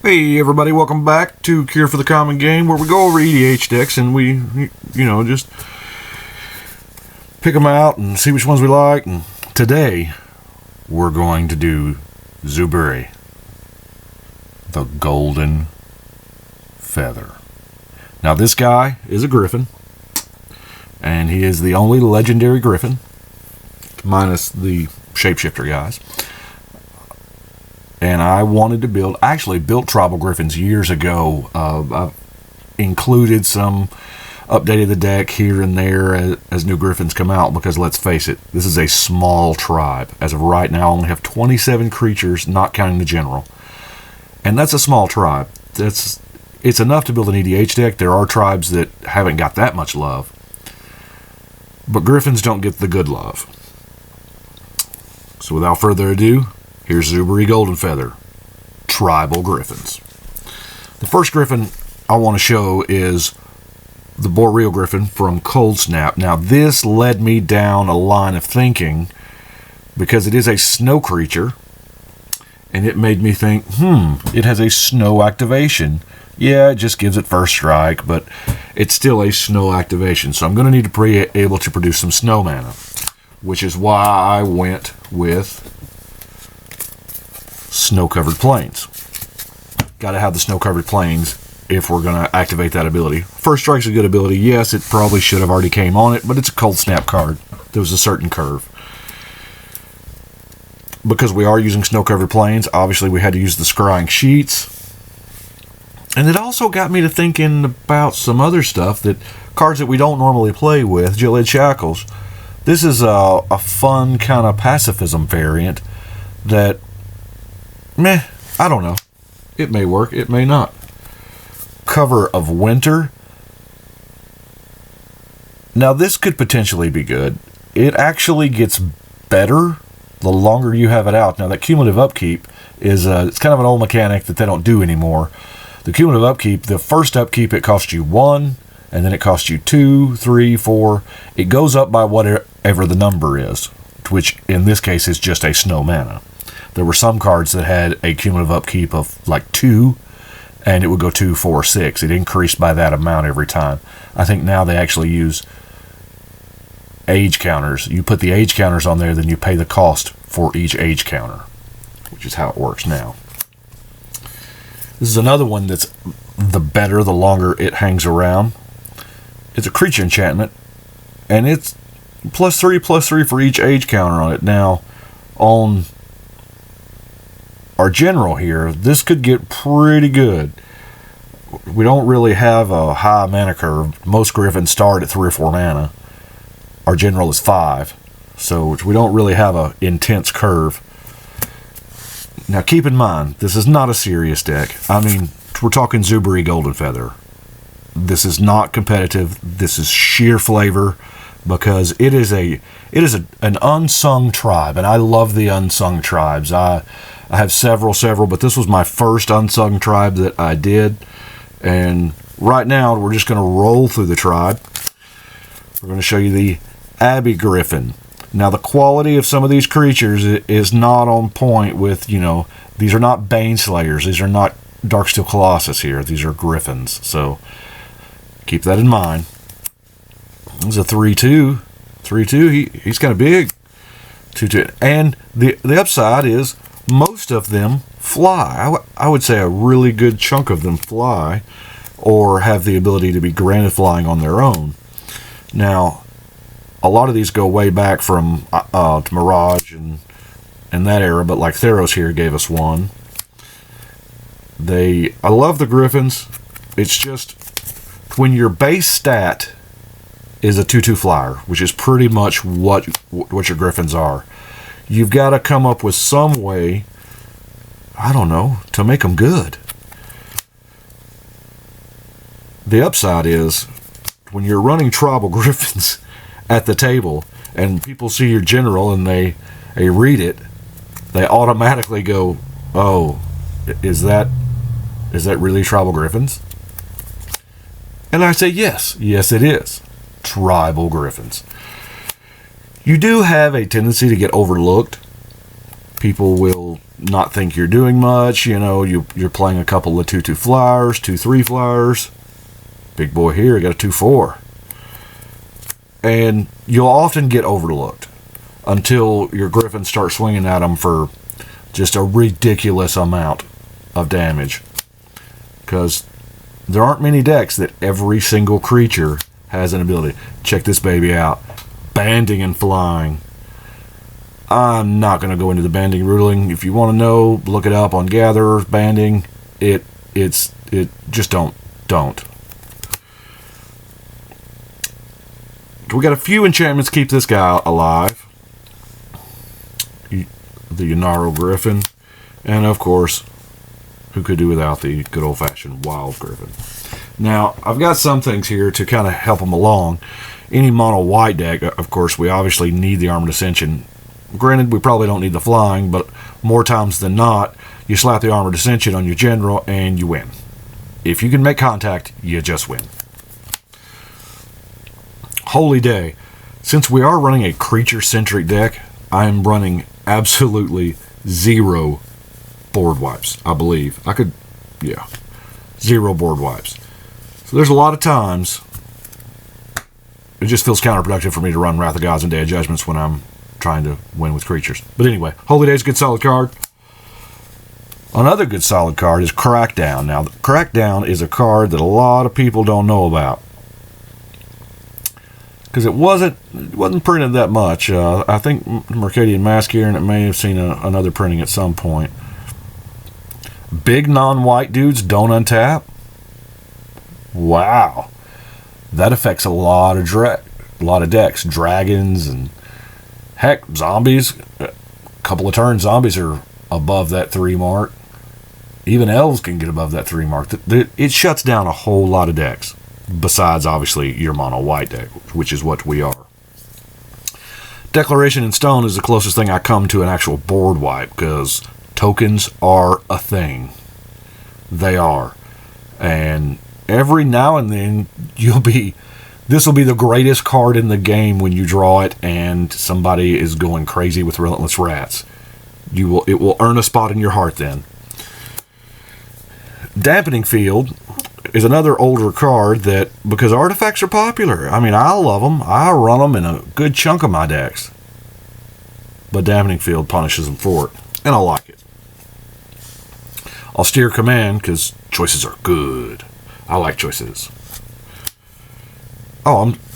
Hey everybody, welcome back to Cure for the Common Game, where we go over EDH decks and we, just pick them out and see which ones we like. And today, we're going to do Zuberi, the Golden Feather. Now this guy is a Griffin, and he is the only legendary Griffin, minus the shapeshifter guys. And I wanted to build, actually built tribal Griffins years ago. I've included some, updated the deck here and there as new Griffins come out, because let's face it, this is a small tribe. As of right now, I only have 27 creatures, not counting the general. And that's a small tribe. It's enough to build an EDH deck. There are tribes that haven't got that much love, but Griffins don't get the good love. So without further ado, here's Zuberi Goldenfeather, Tribal Griffins. The first Griffin I want to show is the Boreal Griffin from Cold Snap. Now this led me down a line of thinking because it is a snow creature, and it made me think, it has a snow activation. Yeah, it just gives it first strike, but it's still a snow activation. So I'm going to need to be able to produce some snow mana, which is why I went with Snow-Covered Plains. Got to have the Snow-Covered Plains if we're going to activate that ability. First Strike's a good ability. Yes, it probably should have already came on it, but it's a Cold Snap card. There was a certain curve. Because we are using Snow-Covered Plains, obviously we had to use the Scrying Sheets. And it also got me to thinking about some other stuff, that cards that we don't normally play with, Gilead Shackles. This is a fun kind of pacifism variant that, I don't know. It may work, it may not. Cover of Winter. Now this could potentially be good. It actually gets better the longer you have it out. Now that cumulative upkeep is it's kind of an old mechanic that they don't do anymore. The cumulative upkeep, the first upkeep, it costs you 1, and then it costs you 2, 3, 4. It goes up by whatever the number is, which in this case is just a snow mana. There were some cards that had a cumulative upkeep of like 2, and it would go 2, 4, 6. It increased by that amount every time. I think now they actually use age counters. You put the age counters on there, then you pay the cost for each age counter, which is how it works now. This is another one that's the better, the longer it hangs around. It's a creature enchantment, and it's +3/+3 for each age counter on it. Now, on our general here, this could get pretty good. We don't really have a high mana curve. Most Griffins start at 3 or 4 mana. Our general is 5, so we don't really have an intense curve. Now keep in mind, this is not a serious deck. I mean, we're talking Zuberi Goldenfeather. This is not competitive. This is sheer flavor, because it is an unsung tribe, and I love the unsung tribes. I have several, but this was my first unsung tribe that I did. And right now, we're just going to roll through the tribe. We're going to show you the Abbey Griffin. Now, the quality of some of these creatures is not on point with, these are not Baneslayers. These are not Darksteel Colossus here. These are Griffins. So, keep that in mind. This is a 3/2. 3/2, he's kind of big. 2/2. And the upside is most of them fly. I would say a really good chunk of them fly, or have the ability to be granted flying on their own. Now, a lot of these go way back from to Mirage and that era, but like Theros here gave us one. I love the Griffins. It's just when your base stat is a 2/2 flyer, which is pretty much what your Griffins are, you've got to come up with some way, I don't know, to make them good. The upside is when you're running tribal Griffins at the table and people see your general and they read it, they automatically go, oh, is that really tribal Griffins? And I say yes it is tribal Griffins. You do have a tendency to get overlooked. People will not think you're doing much. You know, you're playing a couple of 2/2 flyers, 2/3 flyers. Big boy here, got a 2/4. And you'll often get overlooked until your Griffins start swinging at them for just a ridiculous amount of damage. Because there aren't many decks that every single creature has an ability. Check this baby out. Banding and flying. I'm not going to go into the banding ruling. If you want to know, look it up on Gatherers. Banding. It just don't. We got a few enchantments to keep this guy alive. The Yanaro Griffin. And of course, who could do without the good old-fashioned Wild Griffin? Now, I've got some things here to kind of help them along. Any mono white deck, of course, we obviously need the Armored Ascension. Granted, we probably don't need the flying, but more times than not, you slap the Armored Ascension on your general and you win. If you can make contact, you just win. Holy day. Since we are running a creature-centric deck, I am running absolutely 0 board wipes, I believe. 0 board wipes. So there's a lot of times it just feels counterproductive for me to run Wrath of Gods and Day of Judgments when I'm trying to win with creatures. But anyway, Holy Day is a good solid card. Another good solid card is Crackdown. Now, Crackdown is a card that a lot of people don't know about, because it wasn't printed that much. I think Mercadian Mask here, and it may have seen another printing at some point. Big non-white dudes don't untap. Wow, that affects a lot of decks. Dragons and heck, zombies. A couple of turns, zombies are above that 3 mark. Even elves can get above that 3 mark. It shuts down a whole lot of decks. Besides, obviously, your mono white deck, which is what we are. Declaration in Stone is the closest thing I come to an actual board wipe, because tokens are a thing. They are. And every now and then, this will be the greatest card in the game when you draw it and somebody is going crazy with Relentless Rats. It will earn a spot in your heart then. Dampening Field is another older card that, because artifacts are popular. I mean, I love them. I run them in a good chunk of my decks. But Dampening Field punishes them for it. And I like it. Austere Command, because choices are good. I like choices.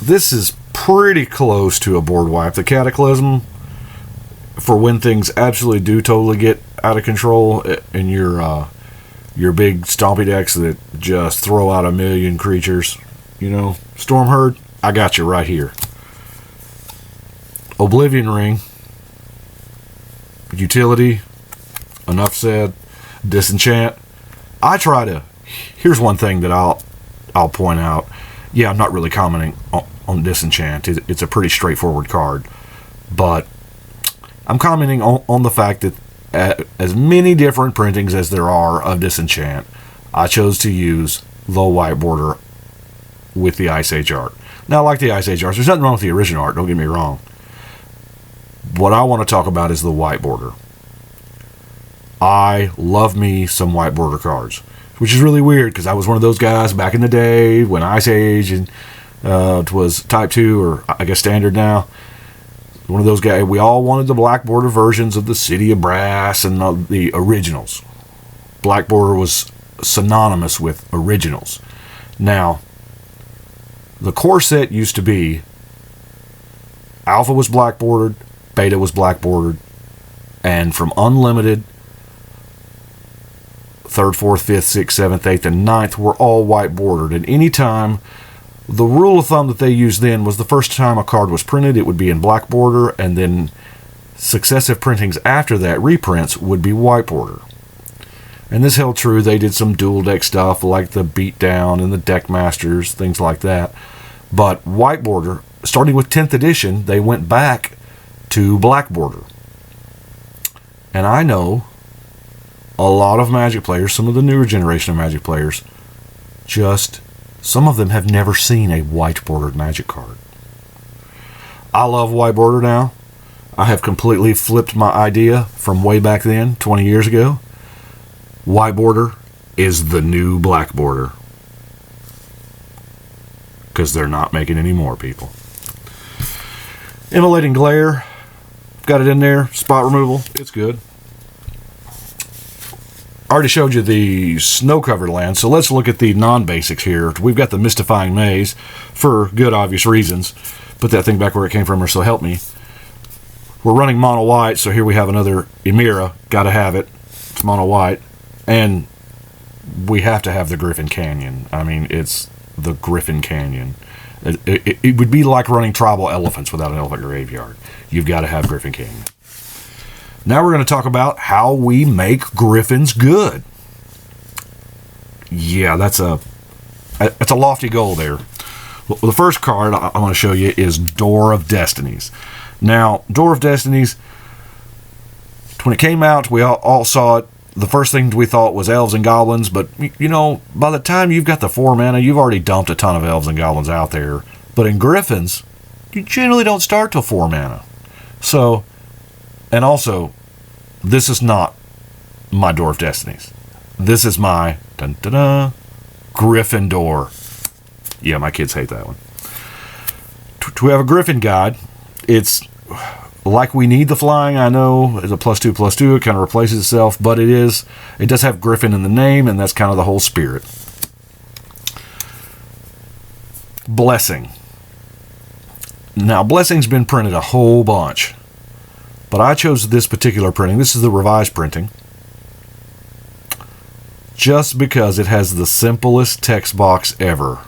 This is pretty close to a board wipe. The Cataclysm, for when things absolutely do totally get out of control in your big stompy decks that just throw out 1,000,000 creatures. You know, Storm Herd, I got you right here. Oblivion Ring. Utility. Enough said. Disenchant. Here's one thing that I'll point out. Yeah, I'm not really commenting on Disenchant. It's a pretty straightforward card. But I'm commenting on the fact that as many different printings as there are of Disenchant, I chose to use the white border with the Ice Age art. Now, I like the Ice Age art. There's nothing wrong with the original art, don't get me wrong. What I want to talk about is the white border. I love me some white border cards, which is really weird because I was one of those guys back in the day when Ice Age and it was Type 2, or I guess Standard now. One of those guys, we all wanted the black border versions of the City of Brass and the originals. Black border was synonymous with originals. Now, the core set used to be Alpha was black bordered, Beta was black bordered, and from Unlimited, 3rd, 4th, 5th, 6th, 7th, 8th, and 9th were all white bordered. And anytime, the rule of thumb that they used then was the first time a card was printed, it would be in black border, and then successive printings after that, reprints, would be white border. And this held true. They did some dual deck stuff like the Beatdown and the Deck Masters, things like that. But white border, starting with 10th edition, they went back to black border. And I know a lot of Magic players, some of the newer generation of Magic players, some of them have never seen a white bordered Magic card. I love white border now. I have completely flipped my idea from way back then, 20 years ago. White border is the new black border. Because they're not making any more, people. Immolating glare. Got it in there. Spot removal. It's good. I already showed you the snow-covered land, so let's look at the non-basics here. We've got the Mystifying Maze for good, obvious reasons. Put that thing back where it came from, or so help me. We're running mono white, so here we have another Emira. Got to have it. It's mono white. And we have to have the Griffin Canyon. I mean, it's the Griffin Canyon. It would be like running tribal elephants without an elephant graveyard. You've got to have Griffin Canyon. Now we're going to talk about how we make Griffins good. Yeah, that's a lofty goal there. Well, the first card I want to show you is Door of Destinies. Now, Door of Destinies, when it came out, we all saw it. The first thing we thought was elves and goblins, but, you know, by the time you've got the 4 mana, you've already dumped a ton of elves and goblins out there. But in Griffins, you generally don't start till 4 mana. So, and also, this is not my Door of Destinies. This is my Griffin-door. Yeah, my kids hate that one. To have a Griffin guide, it's like we need the flying. I know it's a +2/+2. It kind of replaces itself, but it does have Griffin in the name, and that's kind of the whole spirit. Blessing. Now, Blessing's been printed a whole bunch, but I chose this particular printing. This is the revised printing, just because it has the simplest text box ever.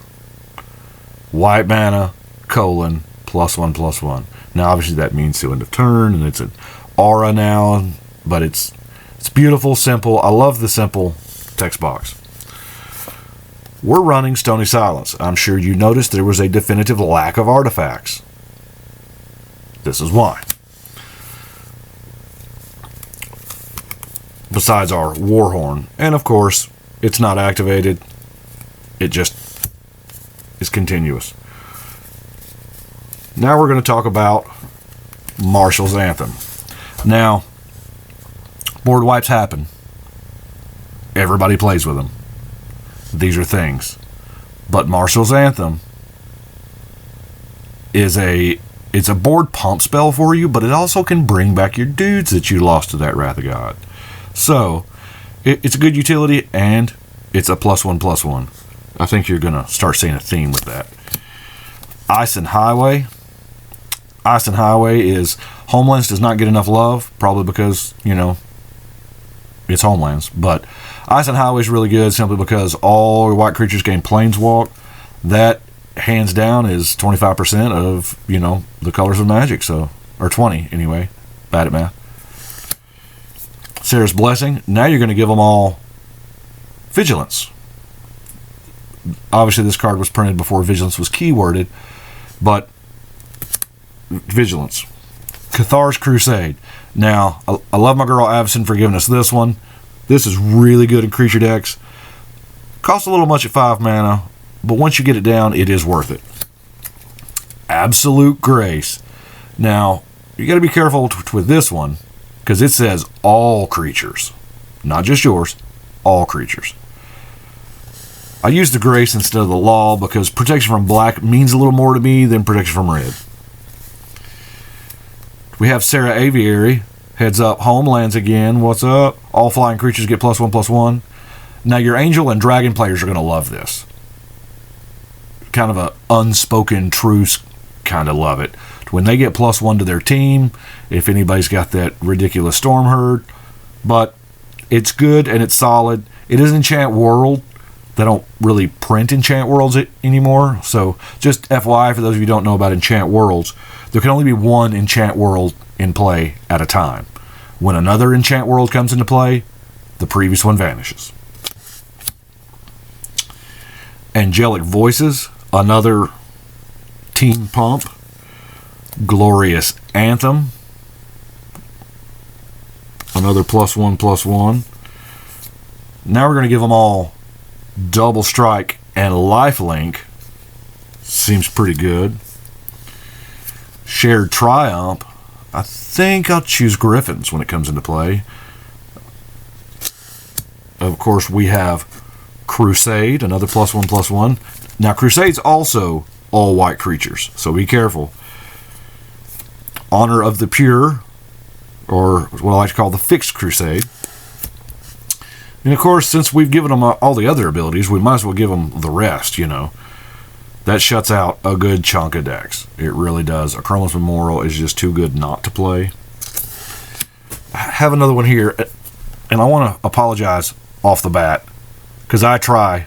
White mana, :+1/+1. Now, obviously, that means to end of turn, and it's an aura now, but it's beautiful, simple. I love the simple text box. We're running Stony Silence. I'm sure you noticed there was a definitive lack of artifacts. This is why. Besides our Warhorn. And, of course, it's not activated. It just is continuous. Now we're going to talk about Martial's Anthem. Now, board wipes happen. Everybody plays with them. These are things. But Martial's Anthem is it's a board pump spell for you, but it also can bring back your dudes that you lost to that Wrath of God. So, it's a good utility, and it's a +1/+1. I think you're going to start seeing a theme with that. Ice and Highway. Ice and Highway is Homelands does not get enough love, probably because, you know, it's Homelands. But Ice and Highway is really good simply because all your white creatures gain Planeswalk. That, hands down, is 25% of, you know, the colors of Magic. So, or 20 anyway. Bad at math. Sarah's Blessing. Now you're going to give them all Vigilance. Obviously, this card was printed before Vigilance was keyworded, but Vigilance. Cathar's Crusade. Now, I love my girl Avison for giving us this one. This is really good in creature decks. Costs a little much at 5 mana, but once you get it down, it is worth it. Absolute Grace. Now, you got to be careful with this one, because it says all creatures. Not just yours, all creatures. I use the Grace instead of the Law because protection from black means a little more to me than protection from red. We have Sarah Aviary. Heads up, Homelands again. What's up? All flying creatures get +1/+1. Now, your Angel and Dragon players are going to love this. Kind of a unspoken truce, kind of love it. When they get +1 to their team, if anybody's got that ridiculous Storm Herd. But it's good and it's solid. It is Enchant World. They don't really print Enchant Worlds anymore. So just FYI, for those of you who don't know about Enchant Worlds, there can only be one Enchant World in play at a time. When another Enchant World comes into play, the previous one vanishes. Angelic Voices, another team pump. Glorious Anthem, another +1/+1. Now we're going to give them all Double Strike and Lifelink. Seems pretty good. Shared Triumph, I think I'll choose Griffins when it comes into play. Of course, we have Crusade, another +1/+1. Now, Crusade's also all white creatures, so be careful. Honor of the Pure, or what I like to call the Fixed Crusade. And of course, since we've given them all the other abilities, we might as well give them the rest, you know. That shuts out a good chunk of decks. It really does. Akroma's Memorial is just too good not to play. I have another one here, and I want to apologize off the bat, because I try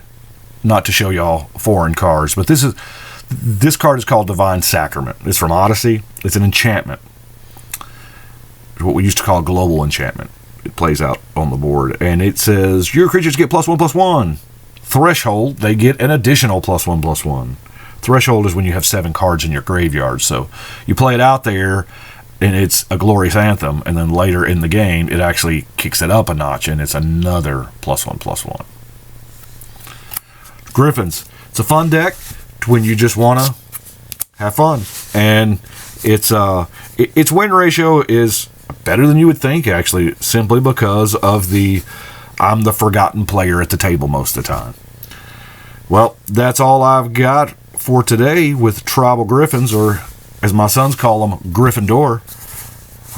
not to show y'all foreign cards, but this card is called Divine Sacrament. It's from Odyssey. It's an enchantment. It's what we used to call global enchantment. It plays out on the board, and it says your creatures get +1/+1. Threshold, they get an additional +1/+1. Threshold is when you have 7 cards in your graveyard, so you play it out there, and it's a glorious anthem, and then later in the game, it actually kicks it up a notch, and it's another +1/+1. Griffins, it's a fun deck when you just want to have fun, and its win ratio is better than you would think, actually, simply because of I'm the forgotten player at the table most of the time. Well, that's all I've got for today with Tribal Griffins, or as my sons call them, Griffin-door.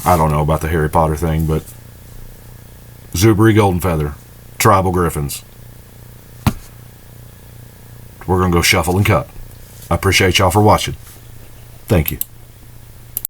I don't know about the Harry Potter thing, but Zuberi Goldenfeather, Tribal Griffins. We're going to go shuffle and cut. I appreciate y'all for watching. Thank you.